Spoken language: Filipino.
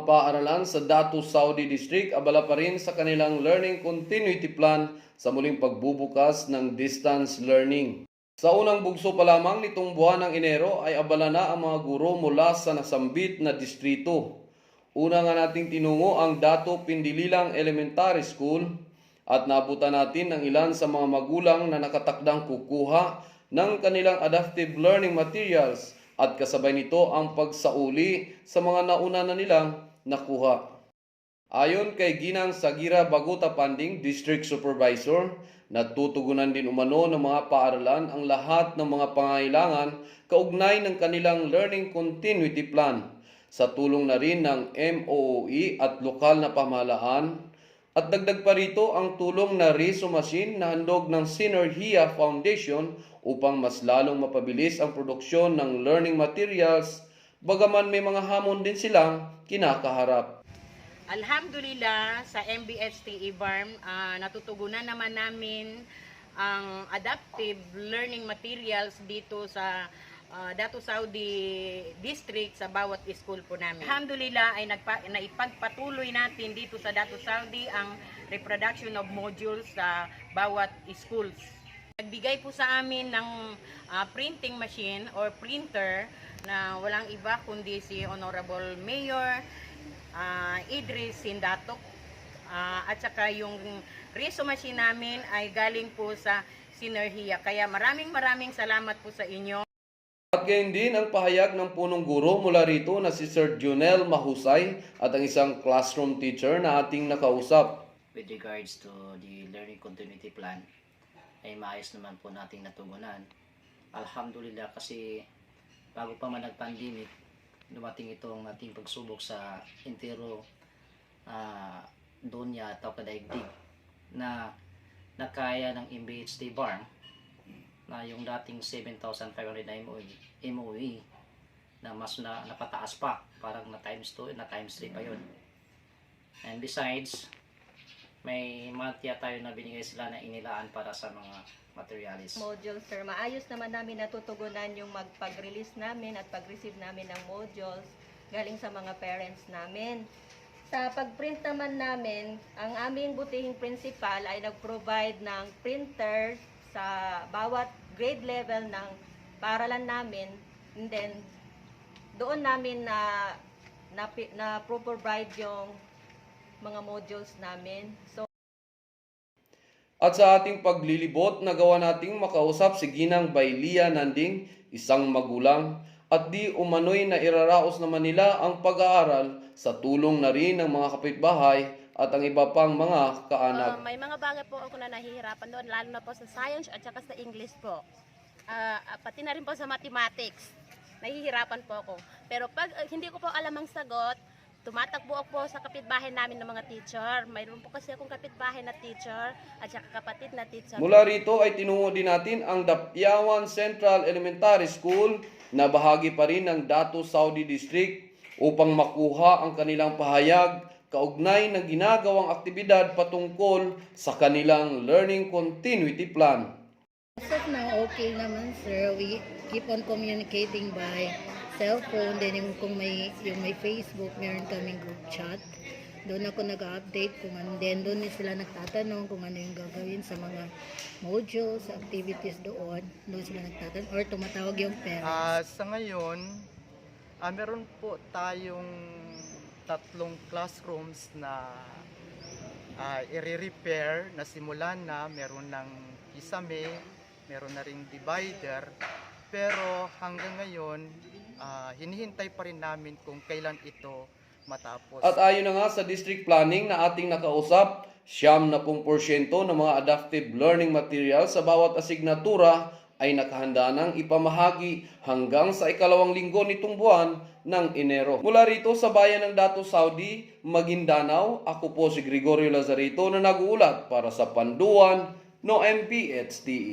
Paaralan sa Datu Saudi District abala pa rin sa kanilang Learning Continuity Plan sa muling pagbubukas ng distance learning. Sa unang bugso pa lamang nitong buwan ng Enero ay abala na ang mga guro mula sa nasambit na distrito. Una nga nating tinungo ang Datu Pindililang Elementary School at nabutan natin ang ilan sa mga magulang na nakatakdang kukuha ng kanilang adaptive learning materials at kasabay nito ang pagsauli sa mga nauna na nilang nakuha. Ayon kay Ginang Sagira Baguta Panding, District Supervisor, natutugunan din umano ng mga paaralan ang lahat ng mga pangailangan kaugnay ng kanilang Learning Continuity Plan sa tulong na rin ng MOOE at lokal na pamahalaan. At dagdag pa rito ang tulong na Riso Machine na handog ng Synergia Foundation upang mas lalong mapabilis ang produksyon ng learning materials, bagaman may mga hamon din silang kinakaharap. Alhamdulillah sa MBST IBARM, natutugunan naman namin ang adaptive learning materials dito sa Datu Saudi District sa bawat school po namin. Alhamdulillah ay naipagpatuloy natin dito sa Datu Saudi ang reproduction of modules sa bawat schools. Nagbigay po sa amin ng printing machine or printer na walang iba kundi si Honorable Mayor Idris Sindatok, at saka yung Riso machine namin ay galing po sa Synergia. Kaya maraming salamat po sa inyo. At gayon din ang pahayag ng punong guro mula rito na si Sir Junel Mahusay at ang isang classroom teacher na ating nakausap. With regards to the learning continuity plan, ay maayos naman po nating natugunan. Alhamdulillah, kasi bago pa man nag-pandemic, dumating itong ating pagsubok sa entero dunya at kadaigdig na nakaya ng MBHT IBARM na yung dating 7,500 na MOE na mas napataas pa, parang na times 2 na times 3 pa yun. And besides, may mga tayo na binigay sila na inilaan para sa mga materials. Modules, sir. Maayos naman namin natutugunan yung magpag-release namin at pag-receive namin ng modules galing sa mga parents namin. Sa pag-print naman namin, ang aming butihing principal ay nag-provide ng printer sa bawat grade level ng paaralan namin, and then doon namin na provide yung mga modules namin. So, at sa ating paglilibot, nagawa nating makausap si Ginang Baylia Nanding, isang magulang, at di umano'y na iraraos naman nila ang pag-aaral sa tulong na rin ng mga kapitbahay at ang iba pang mga kaanak. May mga bagay po ako na nahihirapan doon, lalo na po sa science at saka sa English po. Pati na rin po sa mathematics, nahihirapan po ako. Pero pag hindi ko po alam ang sagot, tumatakbo ako sa kapitbahay namin ng mga teacher. Mayroon po kasi akong kapitbahay na teacher at saka kapatid na teacher. Mula rito ay tinungo din natin ang Dapyawan Central Elementary School na bahagi pa rin ng Datu Saudi District upang makuha ang kanilang pahayag kaugnay ng ginagawang aktibidad patungkol sa kanilang Learning Continuity Plan. As of now, okay naman, sir. We keep on communicating by cellphone. Then kung may Facebook, meron kaming group chat. Doon ako nag-update kung ano. Then doon sila nagtatanong kung ano yung gagawin sa mga modules, activities doon. Doon sila nagtatanong or tumatawag yung parents. Sa ngayon, meron po tayong 3 classrooms na i-repair na simulan na. Meron ng kisame, meron na ring divider, pero hanggang ngayon hinihintay pa rin namin kung kailan ito matapos. At ayon na nga sa district planning na ating nakausap, 70% ng mga adaptive learning materials sa bawat asignatura ay nakahanda ng ipamahagi hanggang sa ikalawang linggo nitong buwan ng Enero. Mula rito sa bayan ng Datu Saudi, Maguindanao, ako po si Gregorio Lazarito na nag-uulat para sa Panduan no MPHTE.